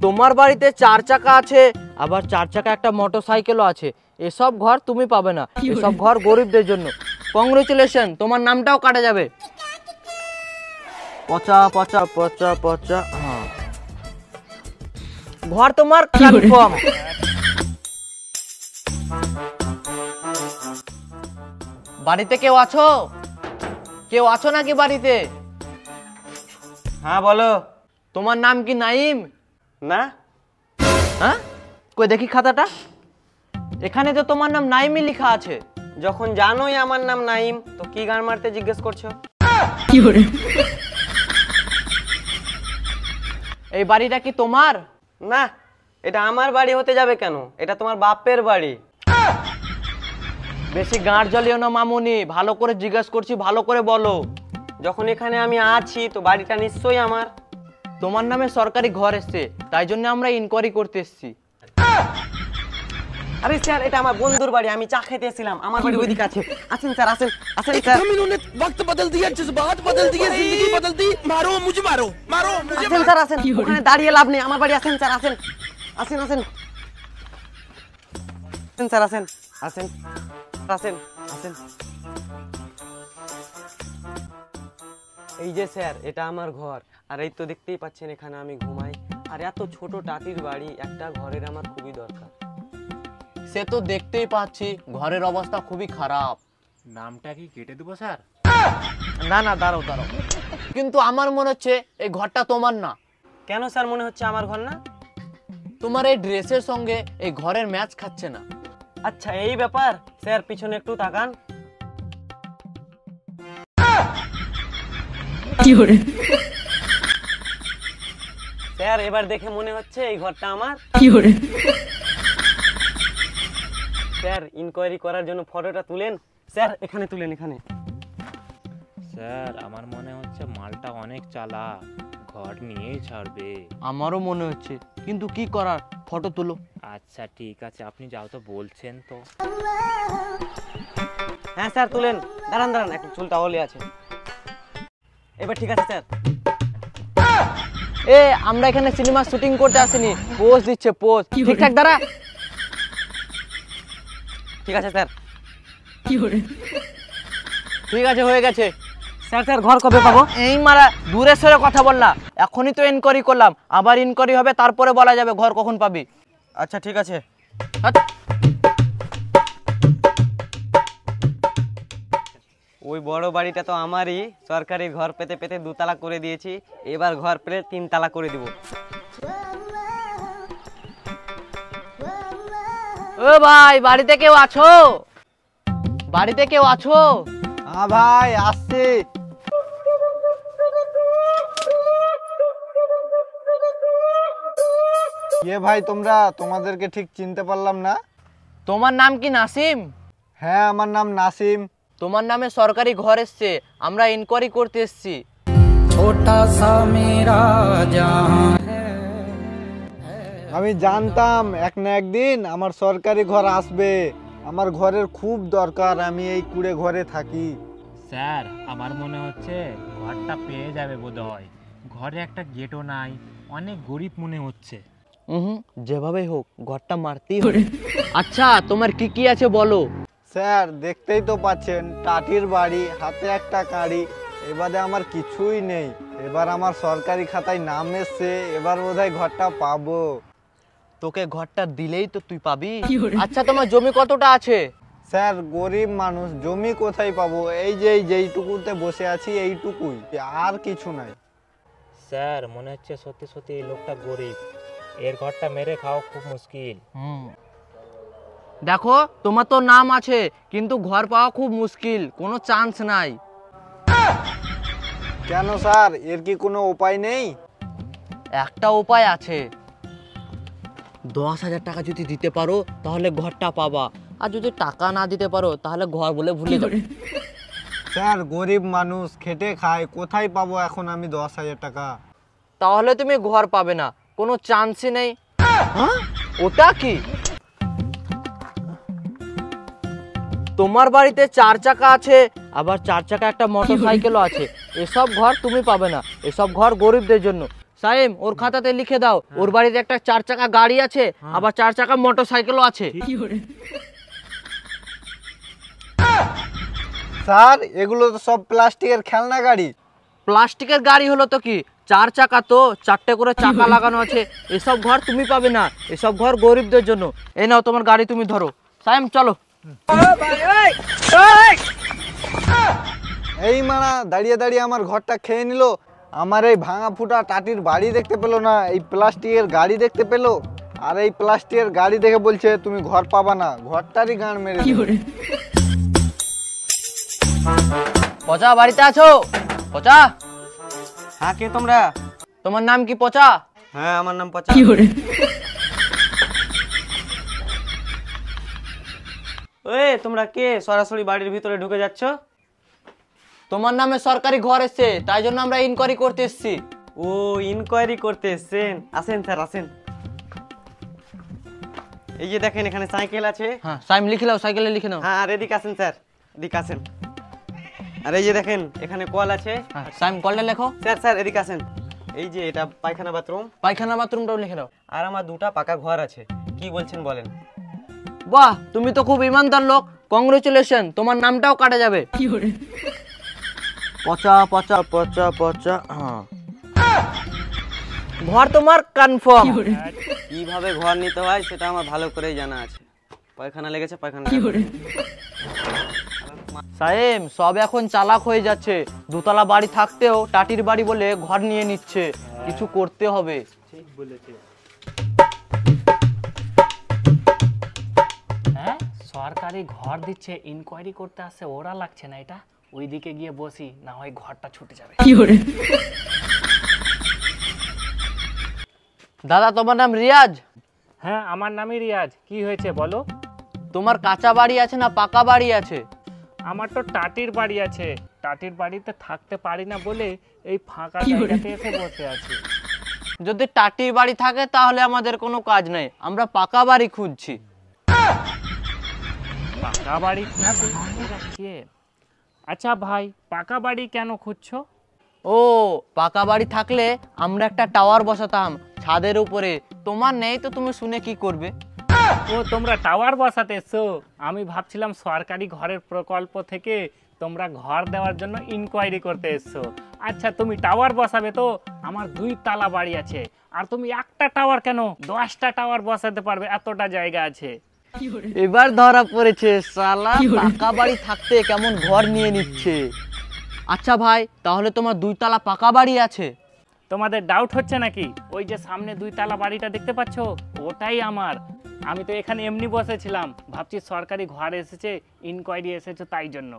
তোমার বাড়িতে 4 চাকা আছে, আবার 4 চাকা একটা মোটরসাইকেলও আছে। এসব ঘর তুমি পাবে না, এসব ঘর গরিবদের জন্য। কংগ্রেচুলেশন, তোমার নামটাও কাটা যাবে। পচা পচা পচা পচা। হ্যাঁ, ঘর তোমার কনফার্ম। বাড়িতে কেউ আছো? কেউ আছো নাকি বাড়িতে? হ্যাঁ বলো। তোমার নাম কি নাইম? না। হ্যাঁ, কই দেখি খাতাটা। এখানে তো তোমার নাম নাইমই লেখা আছে। যখন জানোই আমার নাম নাইম, তো কি গান মারতে জিজ্ঞেস করছো? এই বাড়িটা কি তোমার? না, এটা আমার বাড়ি হতে যাবে কেন? এটা তোমার বাপের বাড়ি। বেশি গাঁড় জ্বলিও না মামুনি, ভালো করে জিজ্ঞেস করছি, ভালো করে বলো। যখন এখানে আমি আছি তো বাড়িটা নিশ্চয়ই আমার। তোমার নামে সরকারি ঘর এসছে, তাই জন্য আমরা ইনকোয়ারি করতে এসেছি। আরে স্যার, এটা আমার বন্ধুর বাড়ি, আমি চা খেতে এসেছিলাম। আমার বাড়ি ওইদিকে আছে। আসেন স্যার, আসেন আসেন স্যার। इन्होंने वक्त बदल दिया, जज्बात बदल दिए, जिंदगी बदल दी। मारो मुझे, मारो मारो मुझे। আসেন স্যার, আসেন। ওখানে দাঁড়িয়ে লাভ নেই, আমার বাড়ি আসেন স্যার, আসেন আসেন আসেন আসেন স্যার, আসেন আসেন আসেন আসেন। এই যে স্যার, এটা আমার ঘর। আর এই তো দেখতেই পাচ্ছেন, এখানে আমি ঘুমাই। আর এত ছোট টাটির বাড়ি, একটা ঘরের আমার খুবই দরকার। সে তো দেখতেই পাচ্ছি ঘরের অবস্থা খুবই খারাপ। নামটা কি কেটে দেবো স্যার? না না, দাঁড়াও দাঁড়াও, কিন্তু আমার মনে হচ্ছে এই ঘরটা তোমার না। কেন স্যার মনে হচ্ছে আমার ঘর না? তোমার এই ড্রেসের সঙ্গে এই ঘরের ম্যাচ খাচ্ছে না। আচ্ছা, এই ব্যাপার। স্যার পিছনে একটু তাকান। স্যার এবার দেখে মনে হচ্ছে এই ঘরটা আমার। স্যার ইনকোয়ারি করার জন্য ফটোটা তুলেন। স্যার এখানে তুলেন, এখানে। স্যার আমার মনে হচ্ছে মালটা অনেক চালাক, ঘর নিয়েই ছাড়বে। আমারও মনে হচ্ছে, কিন্তু কি করার, ফটো তুলো। আচ্ছা ঠিক আছে, আপনি যাও তো বলছেন তো। হ্যাঁ স্যার তুলেন। দাঁড়ান দাঁড়ান, একটু চুলটা ওলে আছে। এবার ঠিক আছে স্যার। এ, আমরা এখানে সিনেমা শুটিং করতে আসিনি, পোজ দিচ্ছে পোজ। ঠিকঠাক দাঁড়া। ঠিক আছে স্যার। ঠিক আছে, হয়ে গেছে। স্যার স্যার ঘর কবে পাবো? এই মারা, দূরে সরে কথা বল না। এখনই তো ইনকোয়ারি করলাম, আবার ইনকোয়ারি হবে, তারপরে বলা যাবে ঘর কখন পাবি। আচ্ছা ঠিক আছে। হাট। ওই বড় বাড়িটা তো আমারই। সরকারি ঘর পেতে পেতে 2 তালা করে দিয়েছি, এবার ঘর পেলে 3 তালা করে দিব। ও ভাই, বাড়িতে কেউ আছো? বাড়িতে কেউ আছো? হ্যাঁ ভাই, আসছি। ভাই তোমরা, তোমাদেরকে ঠিক চিনতে পারলাম না। তোমার নাম কি নাসিম? হ্যাঁ, আমার নাম নাসিম। তোমার নামে সরকারি ঘর এসছে, আমরা ইনকোয়ারি করতে এসেছি। छोटा सा मेरा जहां है। আমি জানতাম এক না একদিন আমার সরকারি ঘর আসবে। আমার ঘরের খুব দরকার, আমি এই কুড়ে ঘরে থাকি। স্যার আমার মনে হচ্ছে ঘরটা পেয়ে যাবে বোধহয়। ঘরে একটা গেটও নাই, অনেক গরিব মনে হচ্ছে। যেভাবেই হোক ঘরটা মারতেই হবে। আচ্ছা, তোমার কি কি আছে বলো। স্যার দেখতেই তো পাচ্ছেন, টাটির বাড়ি, হাতে একটা কাঁড়ি, এবারে আমার কিছুই নেই। এবার আমার সরকারি খাতায় নাম এসছে, এবার বোধহয় ঘরটা পাবো। তোকে ঘরটা দিলেই তো তুই পাবি। আচ্ছা, তোমার জমি কতটা আছে? স্যার গরিব মানুষ, জমি কোথায় পাবো? এই যেইটুকুতে বসে আছি এইটুকুই, আর কিছু নাই। স্যার মনে হচ্ছে সত্যি সত্যি এই লোকটা গরিব, এর ঘরটা মেরে খাওয়া খুব মুশকিল। দেখো, তোমার তো নাম আছে, কিন্তু ঘর পাওয়া খুব মুশকিল, কোনো চান্স নাই। কেন স্যার, এর কি কোনো উপায় নেই? একটা উপায় আছে। 10,000 টাকা যদি দিতে পারো তাহলে ঘরটা পাবা, আর যদি টাকা না দিতে পারো তাহলে ঘর বলে ভুলে যাবে। স্যার গরিব মানুষ, খেটে খায়, কোথায় পাবো এখন আমি 10,000 টাকা? তাহলে তুমি ঘর পাবে না, কোনো চান্সই নেই। হ্যাঁ, ওটা কি? তোমার বাড়িতে 4 চাকা আছে, আবার 4 চাকা একটা মোটরসাইকেলও আছে। এসব ঘর তুমি পাবে না, এসব ঘর গরিবদের জন্য। সাইম ওর খাতাতে লিখে দাও ওর বাড়িতে একটা 4 চাকা গাড়ি আছে আবার 4 চাকা মোটরসাইকেলও আছে। স্যার এগুলো তো সব প্লাস্টিকের খেলনা গাড়ি। প্লাস্টিকের গাড়ি হলো তো কি, 4 চাকা তো 4টে করে চাকা লাগানো আছে। এসব ঘর তুমি পাবে না, এসব ঘর গরিবদের জন্য। এই নাও তোমার গাড়ি, তুমি ধরো। সাইম চলো। এই মানা দাঁড়িয়ে দাঁড়িয়ে আমার ঘরটা খেয়ে নিল। আমার এই ভাঙা ফুটা টাটির বাড়ি দেখতে পেলো না, এই প্লাস্টিকের গাড়ি দেখতে পেলো। আর এই প্লাস্টিকের গাড়ি দেখে বলছে তুমি ঘর পাবা না, ঘরটারই গাঁড় মেরে দিল। পচা বাড়িতে আছো? পচা, হ্যাঁ কে তোমরা? তোমার নাম কি পচা? হ্যাঁ আমার নাম পচা। ওই তোমরা কে সরাসরি বাড়ির ভিতরে ঢুকে যাচ্ছ? তোমার নামে সরকারি ঘর এসছে, তাই জন্য আমরা ইনকোয়ারি করতে এসেছি। ও ইনকোয়ারি করতে এসেছেন, আসেন স্যার আসেন। এই যে দেখেন এখানে সাইকেল আছে। হ্যাঁ সাইম লিখে নাও, সাইকেলে লিখে নাও। হ্যাঁ আর এদিকে আসেন স্যার, এদিকে আসেন। আর এই যে দেখেন এখানে কল আছে। হ্যাঁ সাইম কলটা লেখো। স্যার স্যার এদিকে আসেন। এই যে এটা পায়খানা বাথরুম। পায়খানা বাথরুমটাও লিখে নাও। আর আমার 2টা পাকা ঘর আছে। কি বলছেন বলেন? বাহ, তুমি তো খুব ইমানদার লোক। কংগ্রেচুলেশন, তোমার নামটাও কাটা যাবে। পচা পচা পচা পচা। হ্যাঁ, ঘর তোমার কনফার্ম। কিভাবে ঘর নিতে হয় সেটা আমার ভালো করেই জানা আছে। পায়খানা লেগেছে, পায়খানা। সাইম সব এখন চালাক হয়ে যাচ্ছে। দুতলা বাড়ি থাকতেও টাটির বাড়ি বলে ঘর নিয়ে নিচ্ছে। কিছু করতে হবে। ঠিক বলেছে। হ্যাঁ, সরকারি ঘর দিচ্ছে, ইনকোয়ারি করতে আসছে, ওরা লাগছে না এটা। ওইদিকে গিয়ে বসি, না হয় ঘরটা ছুটে যাবে। দাদা তোমার নাম রিয়াজ? হ্যাঁ আমার নামই রিয়াজ। কি হয়েছে বলো? তোমার কাঁচা বাড়ি আছে না পাকা বাড়ি আছে? আমার তো টাটির বাড়ি আছে। টাটির বাড়িতে থাকতে পারি না বলে এই ফাঁকা জায়গাতে এসে বসে আছি। যদি টাটির বাড়ি থাকে তাহলে আমাদের কোনো কাজ নেই, আমরা পাকা বাড়ি খুঁজছি। পাকা বাড়ি খুঁজছি? এরা কে? আচ্ছা ভাই, পাকা বাড়ি কেন খুঁজছো? ও, পাকা বাড়ি থাকলে আমরা একটা টাওয়ার বসাতাম ছাদের উপরে। তোমার নেই তো তুমি শুনে কি করবে? ও তোমরা টাওয়ার বসাতে এসছো? আমি ভাবছিলাম সরকারি ঘরের প্রকল্প থেকে তোমরা ঘর দেওয়ার জন্য ইনকোয়ারি করতে এসছো। আচ্ছা তুমি টাওয়ার বসাবে তো? আমার 2 তালা বাড়ি আছে, আর তুমি একটা টাওয়ার কেন 10টা টাওয়ার বসাতে পারবে, এতটা জায়গা আছে। এবার ধরা পড়েছে, শালা পাকা বাড়ি থাকতে কেমন ঘর নিয়ে নিচ্ছে। আচ্ছা ভাই, তাহলে তোমার 2 তালা পাকা বাড়ি আছে? তোমাদের ডাউট হচ্ছে নাকি? ওই যে সামনে 2 তালা বাড়িটা দেখতে পাচ্ছ, ওটাই আমার। আমি তো এখানে এমনি বসেছিলাম, ভাবছি সরকারি ঘর এসেছে, ইনকোয়ারি এসেছে তাই জন্য।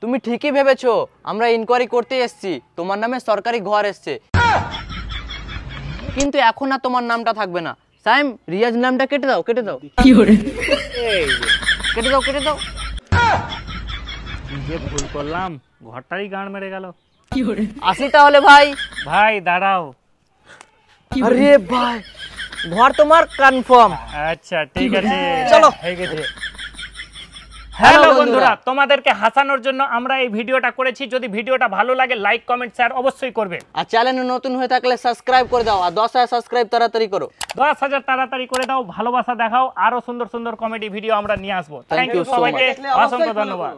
তুমি ঠিকই ভেবেছো, আমরা ইনকোয়ারি করতে এসেছি, তোমার নামে সরকারি ঘর এসছে। কিন্তু এখন আর তোমার নামটা থাকবে না। সাইম, রিয়াজ নামটা কেটে দাও, কেটে দাও। এই যে, কেটে দাও, কেটে দাও। কি যে ভুল করলাম, ঘরটারই গাঁড় মেরে গেল। আসি তাহলে ভাই। ভাই দাঁড়াও। আরে ভাই, ঘর তোমার কনফার্ম। আচ্ছা ঠিক আছে, চলো। হয়ে গেছে। হ্যালো বন্ধুরা, তোমাদেরকে হাসানোর জন্য আমরা এই ভিডিওটা করেছি। যদি ভিডিওটা ভালো লাগে লাইক কমেন্ট শেয়ার অবশ্যই করবে। আর চ্যানেলে নতুন হয়ে থাকলে সাবস্ক্রাইব করে দাও, আর 10,000 সাবস্ক্রাইব তাড়াতাড়ি করো। 10,000 তাড়াতাড়ি করে দাও, ভালোবাসা দেখাও, আরো সুন্দর সুন্দর কমেডি ভিডিও আমরা নিয়ে আসবো। Thank thank you you so সবাইকে, much. অসংখ্য ধন্যবাদ।